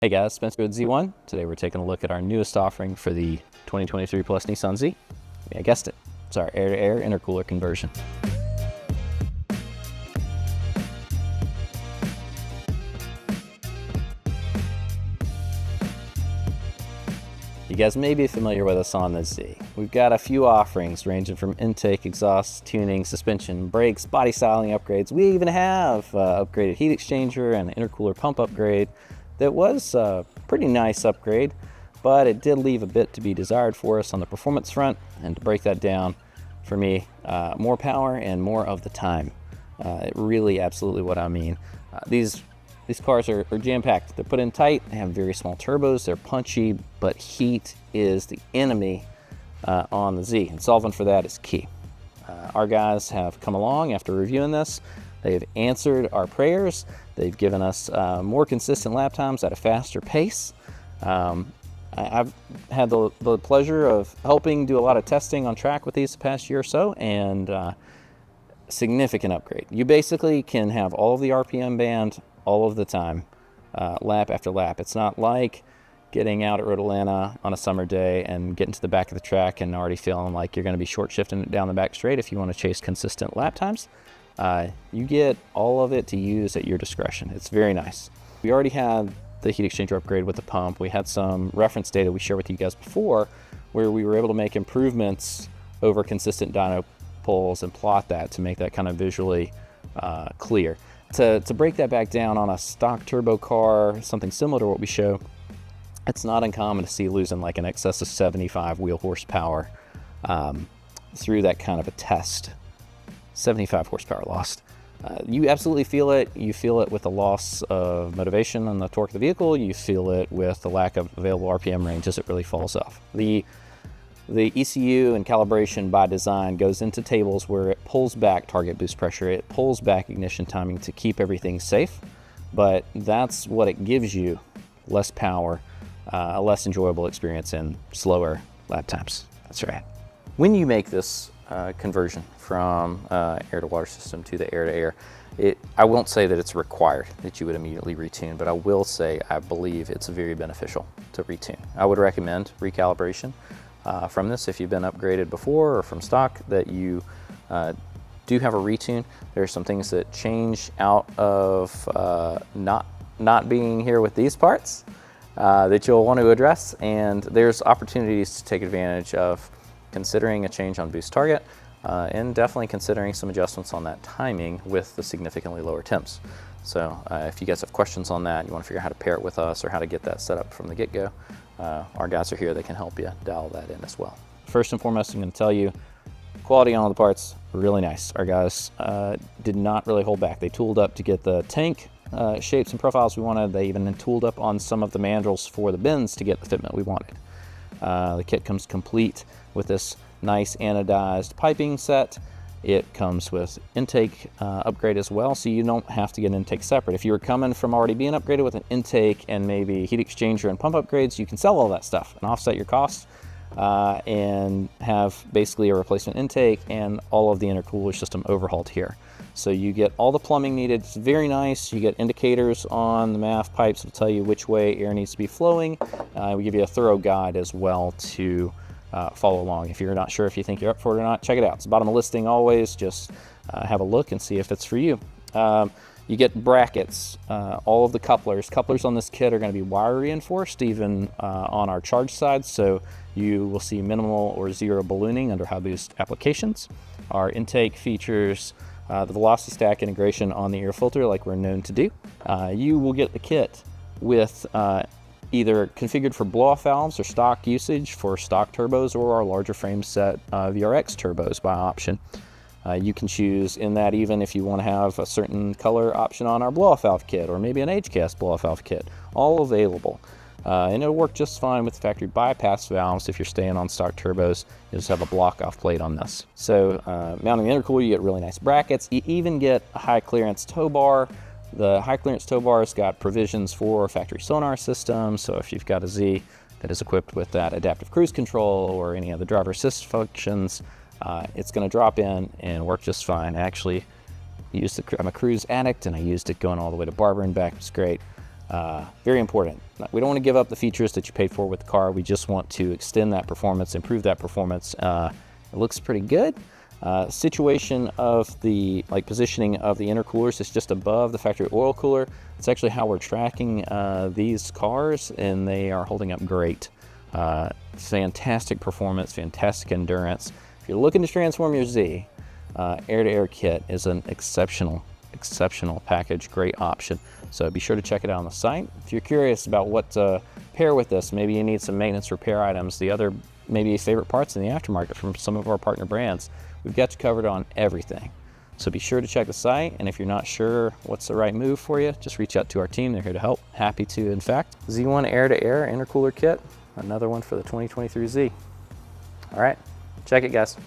Hey guys, Spencer with Z1. Today we're taking a look at our newest offering for the 2023 Plus Nissan Z. Yeah, I guessed it. It's our air-to-air intercooler conversion. You guys may be familiar with us on the Z. We've got a few offerings ranging from intake, exhaust, tuning, suspension, brakes, body styling upgrades. We even have upgraded heat exchanger and intercooler pump upgrade. That was a pretty nice upgrade, but it did leave a bit to be desired for us on the performance front. And to break that down, for me, more power and more of the time. Really absolutely what I mean. These cars are jam-packed. They're put in tight, they have very small turbos, they're punchy, but heat is the enemy on the Z, and solving for that is key. Our guys have come along after reviewing this. They've answered our prayers. They've given us more consistent lap times at a faster pace. I've had the pleasure of helping do a lot of testing on track with these the past year or so, and significant upgrade. You basically can have all of the RPM band all of the time, lap after lap. It's not like getting out at Road Atlanta on a summer day and getting to the back of the track and already feeling like you're going to be short shifting it down the back straight if you want to chase consistent lap times. You get all of it to use at your discretion. It's very nice. We already had the heat exchanger upgrade with the pump. We had some reference data we shared with you guys before where we were able to make improvements over consistent dyno pulls and plot that to make that kind of visually clear. To break that back down on a stock turbo car, something similar to what we show, it's not uncommon to see losing like an excess of 75 wheel horsepower through that kind of a test. 75 horsepower lost. You absolutely feel it. You feel it with the loss of motivation on the torque of the vehicle. You feel it with the lack of available RPM range as it really falls off. The ECU and calibration by design goes into tables where it pulls back target boost pressure, it pulls back ignition timing to keep everything safe, but that's what it gives you: less power, a less enjoyable experience, and slower lap times. That's right. When you make this conversion from air-to-water system to the air-to-air, I won't say that it's required that you would immediately retune, but I will say I believe it's very beneficial to retune. I would recommend recalibration from this if you've been upgraded before or from stock, that you do have a retune. There are some things that change out of not being here with these parts that you'll want to address, and there's opportunities to take advantage of considering a change on boost target, and definitely considering some adjustments on that timing with the significantly lower temps. So if you guys have questions on that, you want to figure out how to pair it with us or how to get that set up from the get-go, our guys are here. They can help you dial that in as well. First and foremost, I'm going to tell you, quality on all the parts, really nice. Our guys did not really hold back. They tooled up to get the tank shapes and profiles we wanted. They even tooled up on some of the mandrels for the bins to get the fitment we wanted. The kit comes complete with this nice anodized piping set. It comes with intake upgrade as well, so you don't have to get an intake separate. If you were coming from already being upgraded with an intake and maybe heat exchanger and pump upgrades, you can sell all that stuff and offset your costs and have basically a replacement intake and all of the intercooler system overhauled here. So you get all the plumbing needed. It's very nice. You get indicators on the MAF pipes that tell you which way air needs to be flowing. We give you a thorough guide as well to follow along. If you're not sure if you think you're up for it or not, check it out. It's the bottom of the listing always. Just have a look and see if it's for you. You get brackets, all of the couplers. Couplers on this kit are going to be wire reinforced even on our charge side, so you will see minimal or zero ballooning under high boost applications. Our intake features the velocity stack integration on the air filter like we're known to do. You will get the kit with either configured for blow-off valves or stock usage for stock turbos, or our larger frame set VRX turbos by option. You can choose in that even if you want to have a certain color option on our blow-off valve kit, or maybe an HCAS blow-off valve kit, all available. And it'll work just fine with factory bypass valves if you're staying on stock turbos. You just have a block-off plate on this. So mounting the intercooler, you get really nice brackets. You even get a high-clearance tow bar. The high-clearance tow bar has got provisions for factory sonar systems, so if you've got a Z that is equipped with that adaptive cruise control or any of the driver assist functions, it's going to drop in and work just fine. Actually, I'm a cruise addict, and I used it going all the way to Barber and back. It's great. Very important. We don't want to give up the features that you paid for with the car. We just want to extend that performance, improve that performance. It looks pretty good. Situation of the positioning of the intercoolers is just above the factory oil cooler. It's actually how we're tracking these cars, and they are holding up great. Fantastic performance, fantastic endurance. If you're looking to transform your Z, air-to-air kit is an exceptional package, great option. So be sure to check it out on the site. If you're curious about what to pair with this, maybe you need some maintenance repair items, the other maybe favorite parts in the aftermarket from some of our partner brands, we've got you covered on everything. So be sure to check the site, and if you're not sure what's the right move for you, just reach out to our team. They're here to help. Happy to, in fact. Z1 air-to-air intercooler kit, another one for the 2023 Z. All right, check it, guys.